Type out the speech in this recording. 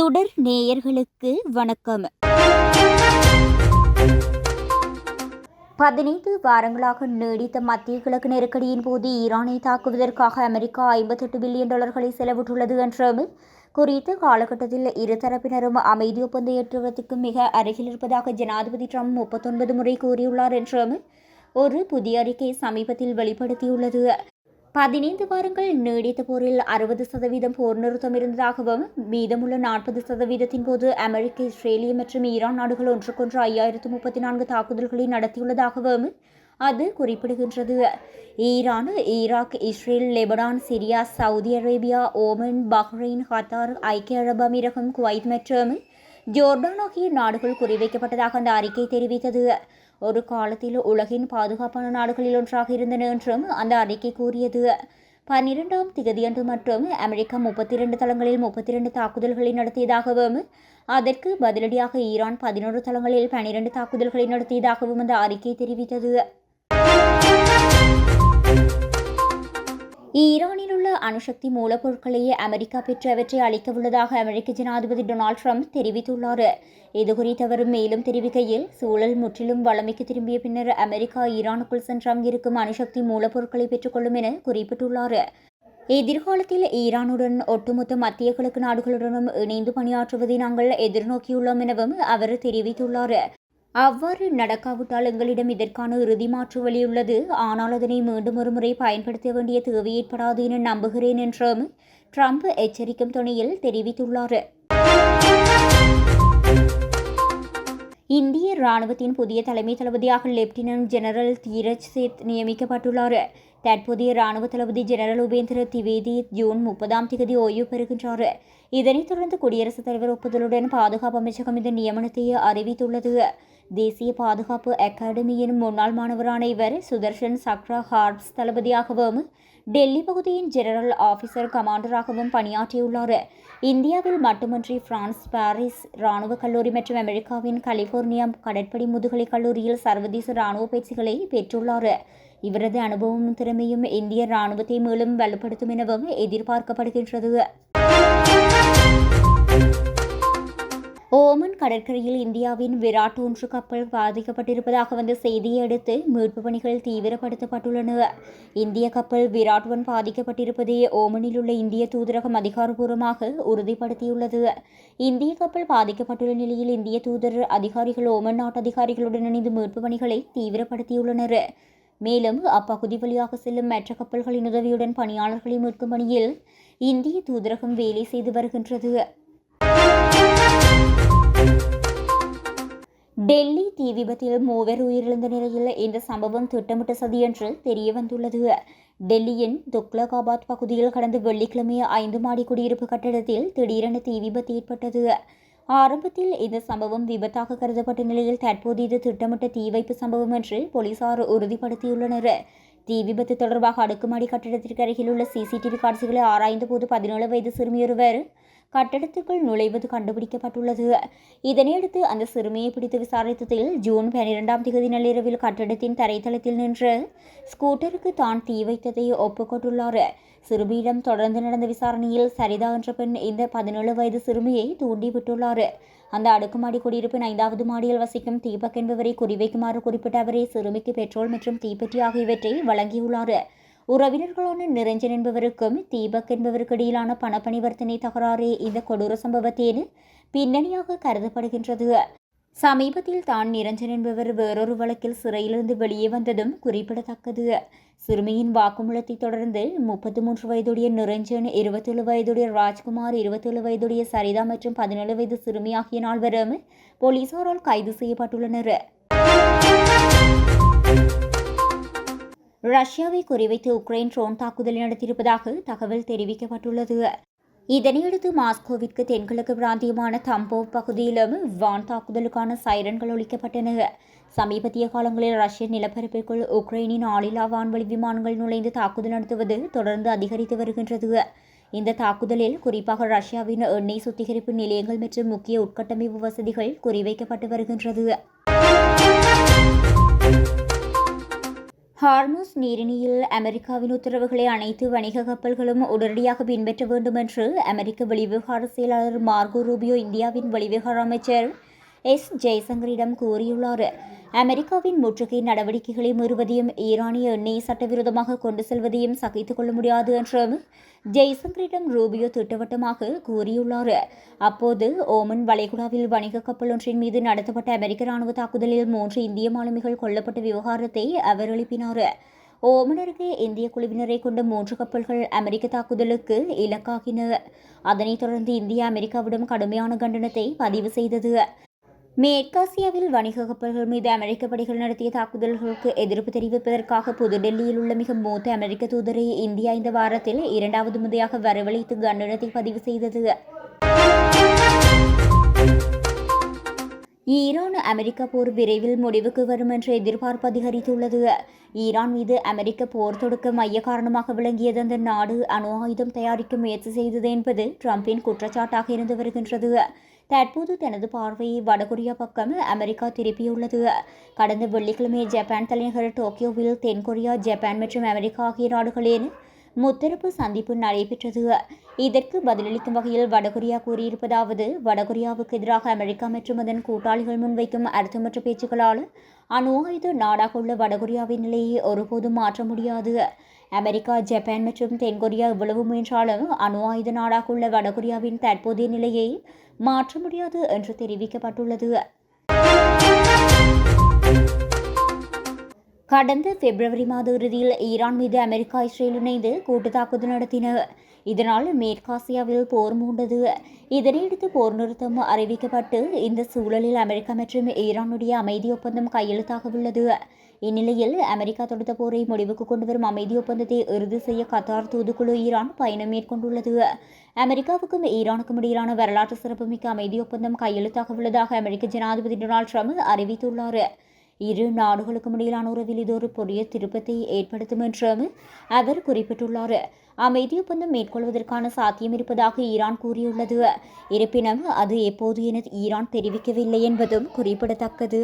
சுடர் நேயர்களுக்கு வணக்கம். 15 வாரங்களாக நீடித்த மத்திய கிழக்கு நெருக்கடியின் போது ஈரானை தாக்குவதற்காக அமெரிக்கா $58 பில்லியன் செலவிட்டுள்ளது என்றும், குறித்த காலகட்டத்தில் இருதரப்பினரும் அமைதி ஒப்பந்தம் எட்டுவதற்கு மிக அருகில் இருப்பதாக ஜனாதிபதி ட்ரம்ப் 39 முறை கூறியுள்ளார் என்றும் ஒரு புதிய அறிக்கை சமீபத்தில் வெளிப்படுத்தியுள்ளது. 15 வாரங்கள் நீடித்த போரில் 60% போர் நிறுத்தம் இருந்ததாகவும், மீதமுள்ள 40% போது அமெரிக்க, இஸ்ரேலிய மற்றும் ஈரான் நாடுகள் ஒன்றுக்கொன்று 5034 தாக்குதல்களை நடத்தியுள்ளதாகவும் அது குறிப்பிடுகின்றது. Iran, Iraq, Israel, Lebanon, Syria, Saudi Arabia, Oman, Bahrain, Qatar, ஐக்கிய அரபு அமீரகம், குவைத் மற்றும் ஜோர்டான் ஆகிய நாடுகள் குறிவைக்கப்பட்டதாக அந்த அறிக்கை தெரிவித்தது. ஒரு காலத்தில் உலகின் பாதுகாப்பான நாடுகளில் ஒன்றாக இருந்தன என்றும் அந்த அறிக்கை கூறியது. 12ஆம் தேதியன்று மற்றும் அமெரிக்கா 32 தளங்களில் 32 தாக்குதல்களை நடத்தியதாகவும், அதற்கு பதிலடியாக ஈரான் 11 தளங்களில் 12 தாக்குதல்களை நடத்தியதாகவும் அந்த அறிக்கை தெரிவித்தது. ஈரானில் உள்ள அணுசக்தி மூலப்பொருட்களையே அமெரிக்கா பெற்று அவற்றை அளிக்க உள்ளதாக அமெரிக்க ஜனாதிபதி டொனால்ட் ட்ரம்ப் தெரிவித்துள்ளார். இதுகுறித்து அவர் மேலும் தெரிவிக்கையில், சூழல் முற்றிலும் வளமைக்கு திரும்பிய பின்னர் அமெரிக்கா ஈரானுக்குள் சென்று அங்கிருக்கும் அணுசக்தி மூலப்பொருட்களை பெற்றுக்கொள்ளும் என குறிப்பிட்டுள்ளார். எதிர்காலத்தில் ஈரானுடன் ஒட்டுமொத்த மத்திய கிழக்கு நாடுகளுடனும் இணைந்து பணியாற்றுவதை நாங்கள் எதிர்நோக்கியுள்ளோம் எனவும் அவர் தெரிவித்துள்ளார். அவ்வாறு நடக்காவிட்டால் எங்களிடம் இதற்கான இறுதி மாற்று வழி உள்ளது. ஆனால் அதனை மீண்டும் ஒருமுறை பயன்படுத்த வேண்டிய தேவை ஏற்படாது என நம்புகிறேன் என்றும் ட்ரம்ப் எச்சரிக்கும் தொனியில் தெரிவித்துள்ளார். இந்திய ராணுவத்தின் புதிய தலைமை தளபதியாக லெப்டினன்ட் ஜெனரல் தீரஜ் சேத் நியமிக்கப்பட்டுள்ளார். தற்போதைய ராணுவ தளபதி ஜெனரல் உபேந்திர திவேதி ஜூன் 30ஆம் தேதி ஓய்வு பெறுகின்றார். இதனைத் தொடர்ந்து குடியரசுத் தலைவர் ஒப்புதலுடன் பாதுகாப்பு அமைச்சகம் இந்த நியமனத்தை அறிவித்துள்ளது. தேசிய பாதுகாப்பு அகாடமியின் முன்னாள் மாணவரான இவர் சுதர்ஷன் சக்ரா ஹார்ப்ஸ் தளபதியாகவும், டெல்லி பகுதியின் ஜெனரல் ஆபிசர் கமாண்டராகவும் பணியாற்றியுள்ளார். இந்தியாவில் மட்டுமன்றி பிரான்ஸ், பாரிஸ் இராணுவ கல்லூரி மற்றும் அமெரிக்காவின் கலிபோர்னியா கடற்படை முதுகலை கல்லூரியில் சர்வதேச இராணுவ பயிற்சிகளை பெற்றுள்ளார். இவரது அனுபவமும் திறமையும் இந்திய இராணுவத்தை மேலும் வலுப்படுத்தும் எனவும் எதிர்பார்க்கப்படுகின்றது. ஓமன் கடற்கரையில் இந்தியாவின் விராட் 1 கப்பல் பாதிக்கப்பட்டிருப்பதாக வந்த செய்தியை அடுத்து மீட்பு பணிகள் தீவிரப்படுத்தப்பட்டுள்ளன. இந்திய கப்பல் விராட் 1 பாதிக்கப்பட்டிருப்பதை ஓமனில் உள்ள இந்திய தூதரகம் அதிகாரப்பூர்வமாக உறுதிப்படுத்தியுள்ளது. இந்திய கப்பல் பாதிக்கப்பட்டுள்ள நிலையில் இந்திய தூதர் அதிகாரிகள் ஓமன் நாட்டு அதிகாரிகளுடன் இணைந்து மீட்பு பணிகளை தீவிரப்படுத்தியுள்ளனர். மேலும் அப்பகுதி வழியாக செல்லும் மற்ற கப்பல்களின் உதவியுடன் பணியாளர்களை மீட்கும் பணியில் இந்திய தூதரகம் வேலை செய்து வருகின்றது. டெல்லி தீ விபத்தில் 3 உயிரிழந்த நிலையில் இந்த சம்பவம் திட்டமிட்ட சதி என்று தெரியவந்துள்ளது. டெல்லியின் துக்லகாபாத் பகுதியில் கடந்த வெள்ளிக்கிழமை 5 மாடி குடியிருப்பு கட்டடத்தில் திடீரென தீ விபத்து ஏற்பட்டது. ஆரம்பத்தில் இந்த சம்பவம் விபத்தாக கருதப்பட்ட நிலையில் தற்போது இது திட்டமிட்ட தீ வைப்பு சம்பவம் என்று போலீசார் உறுதிப்படுத்தியுள்ளனர். தீ விபத்து தொடர்பாக அடுக்குமாடி கட்டடத்திற்கு அருகில் உள்ள CCTV காட்சிகளை ஆராய்ந்த போது 17 வயது சிறுமியொருவர் கட்டடத்துக்குள் நுழைவது கண்டுபிடிக்கப்பட்டுள்ளது. இதனையடுத்து அந்த சிறுமியை பிடித்து விசாரித்ததில் ஜூன் 12ஆம் தேதி நள்ளிரவில் கட்டடத்தின் தரைத்தளத்தில் நின்ற ஸ்கூட்டருக்கு தான் தீ வைத்ததை ஒப்புக்கொண்டுள்ளார். சிறுமியிடம் தொடர்ந்து நடந்த விசாரணையில் சரிதா என்ற பெண் இந்த 17 வயது சிறுமியை தூண்டிவிட்டுள்ளார். அந்த அடுக்குமாடி குடியிருப்பின் 5வது மாடியில் வசிக்கும் தீபக் என்பவரை குறிவைக்குமாறு குறிப்பிட்ட அவரே சிறுமிக்கு பெட்ரோல் மற்றும் தீப்பெட்டி ஆகியவற்றை வழங்கியுள்ளார். உறவினர்களான நிரஞ்சன் என்பவருக்கும் தீபக் என்பவருக்கு இடையிலான பணப்பரிவர்த்தனை தகராறே இந்த கொடூர சம்பவத்தின் பின்னணியாக கருதப்படுகின்றது. சமீபத்தில் தான் நிரஞ்சன் என்பவர் வேறொரு வழக்கில் சிறையிலிருந்து வெளியே வந்ததும் குறிப்பிடத்தக்கது. சிறுமியின் வாக்குமூலத்தை தொடர்ந்து 33 வயதுடைய நிரஞ்சன், 27 வயதுடைய ராஜ்குமார், 27 வயதுடைய சரிதா மற்றும் 17 வயது சிறுமி ஆகிய 4 பேரும் போலீசாரால் கைது செய்யப்பட்டுள்ளனர். ரஷ்யாவை குறிவைத்து உக்ரைன் ட்ரோன் தாக்குதல் நடத்தியிருப்பதாக தகவல் தெரிவிக்கப்பட்டுள்ளது. இதனையடுத்து மாஸ்கோவிற்கு தென்கிழக்கு பிராந்தியமான தம்போவ் பகுதியிலும் வான் தாக்குதலுக்கான சைரன்கள் ஒலிக்கப்பட்டன. சமீபத்திய காலங்களில் ரஷ்ய நிலப்பரப்பிற்குள் உக்ரைனின் ஆளில்லா வான்வழி விமானங்கள் நுழைந்து தாக்குதல் நடத்துவது தொடர்ந்து அதிகரித்து வருகின்றது. இந்த தாக்குதலில் குறிப்பாக ரஷ்யாவின் எண்ணெய் சுத்திகரிப்பு நிலையங்கள் மற்றும் முக்கிய உட்கட்டமைப்பு வசதிகள் குறிவைக்கப்பட்டு வருகின்றது. ஹார்முஸ் நீரிணையில் அமெரிக்காவின் உத்தரவுகளை அனைத்து வணிக கப்பல்களும் உடனடியாக பின்பற்ற வேண்டும் என்று அமெரிக்க வெளிவிவகார செயலாளர் மார்கோ ரூபியோ இந்தியாவின் வெளிவிவகார அமைச்சர் ஜெய்சங்கரிடம் கூறியுள்ளார். அமெரிக்காவின் முற்றுகை நடவடிக்கைகளை மீறுவதையும் ஈரானிய எண்ணெயை சட்டவிரோதமாக கொண்டு செல்வதையும் சகித்துக் கொள்ள முடியாது என்றும் ஜெய்சங்கரிடம் ரூபியோ திட்டவட்டமாக கூறியுள்ளார். அப்போது ஓமன் வளைகுடாவில் வணிக கப்பல் ஒன்றின் மீது நடத்தப்பட்ட அமெரிக்க ராணுவ தாக்குதலில் 3 இந்திய மாலுமிகள் கொல்லப்பட்ட விவகாரத்தை அவர் எழுப்பினார். ஓமன் அருகே இந்திய குழுவினரை கொண்ட 3 கப்பல்கள் அமெரிக்க தாக்குதலுக்கு இலக்காகின. அதனைத் தொடர்ந்து இந்தியா அமெரிக்காவிடம் கடுமையான கண்டனத்தை பதிவு செய்தது. மேற்காசியாவில் வணிக கப்பல்கள் மீது அமெரிக்க படைகள் நடத்திய தாக்குதல்களுக்கு எதிர்ப்பு தெரிவிப்பதற்காக புதுடெல்லியில் உள்ள மிக மூத்த அமெரிக்க தூதரை இந்தியா இந்த வாரத்தில் 2வது முறையாக வரவழைத்து கண்டனத்தை பதிவு செய்தது. ஈரான் அமெரிக்க போர் விரைவில் முடிவுக்கு வரும் என்ற எதிர்பார்ப்பு அதிகரித்துள்ளது. ஈரான் மீது அமெரிக்க போர் தொடுக்க மைய காரணமாக விளங்கியது அந்த நாடு அணு ஆயுதம் தயாரிக்க முயற்சி செய்தது என்பது ட்ரம்பின் குற்றச்சாட்டாக இருந்து வருகின்றது. தற்போது தனது பார்வையை வடகொரியா பக்கம் அமெரிக்கா திருப்பியுள்ளது. கடந்த வெள்ளிக்கிழமை ஜப்பான் தலைநகர் டோக்கியோவில் தென்கொரியா, ஜப்பான் மற்றும் அமெரிக்கா ஆகிய நாடுகளின் முத்தரப்பு சந்திப்பு நடைபெற்றது. இதற்கு பதிலளிக்கும் வகையில் வடகொரியா கூறியிருப்பதாவது: வடகொரியாவுக்கு எதிராக அமெரிக்கா மற்றும் அதன் கூட்டாளிகள் முன்வைக்கும் அர்த்தமற்ற பேச்சுக்களால் அணு ஆயுத நாடாக உள்ள வடகொரியாவின் நிலையை ஒருபோதும் மாற்ற முடியாது. அமெரிக்கா, ஜப்பான் மற்றும் தென்கொரியா எவ்வளவு முயன்றாலும் அணு ஆயுத நாடாக உள்ள வடகொரியாவின் தற்போதைய நிலையை மாற்ற முடியாது என்று தெரிவிக்கப்பட்டுள்ளது. கடந்த பிப்ரவரி மாத இறுதியில் ஈரான் மீது அமெரிக்கா, இஸ்ரேல் இணைந்து கூட்டு தாக்குதல் நடத்தின. இதனால் மேற்காசியாவில் போர் மூண்டது. இதனையடுத்து போர் நிறுத்தம் அறிவிக்கப்பட்டு இந்த சூழலில் அமெரிக்கா மற்றும் ஈரானுடைய அமைதி ஒப்பந்தம் கையெழுத்தாக உள்ளது. இந்நிலையில் அமெரிக்கா தொடுத்த போரை முடிவுக்கு கொண்டுவரும் அமைதி ஒப்பந்தத்தை இறுதி செய்ய கத்தார் தூதுக்குழு ஈரான் பயணம் மேற்கொண்டுள்ளது. அமெரிக்காவுக்கும் ஈரானுக்கும் இடையிலான வரலாற்று சிறப்புமிக்க அமைதி ஒப்பந்தம் கையெழுத்தாக உள்ளதாக அமெரிக்க ஜனாதிபதி டொனால்ட் ட்ரம்ப் அறிவித்துள்ளார். இரு நாடுகளுக்கும் இடையிலான உறவில் இது ஒரு பெரிய திருப்பத்தை ஏற்படுத்தும் என்றும் அவர் குறிப்பிட்டுள்ளார். அமைதி ஒப்பந்தம் மேற்கொள்வதற்கான சாத்தியம் இருப்பதாக ஈரான் கூறியுள்ளது. இருப்பினும் அது எப்போது என ஈரான் தெரிவிக்கவில்லை என்பதும் குறிப்பிடத்தக்கது.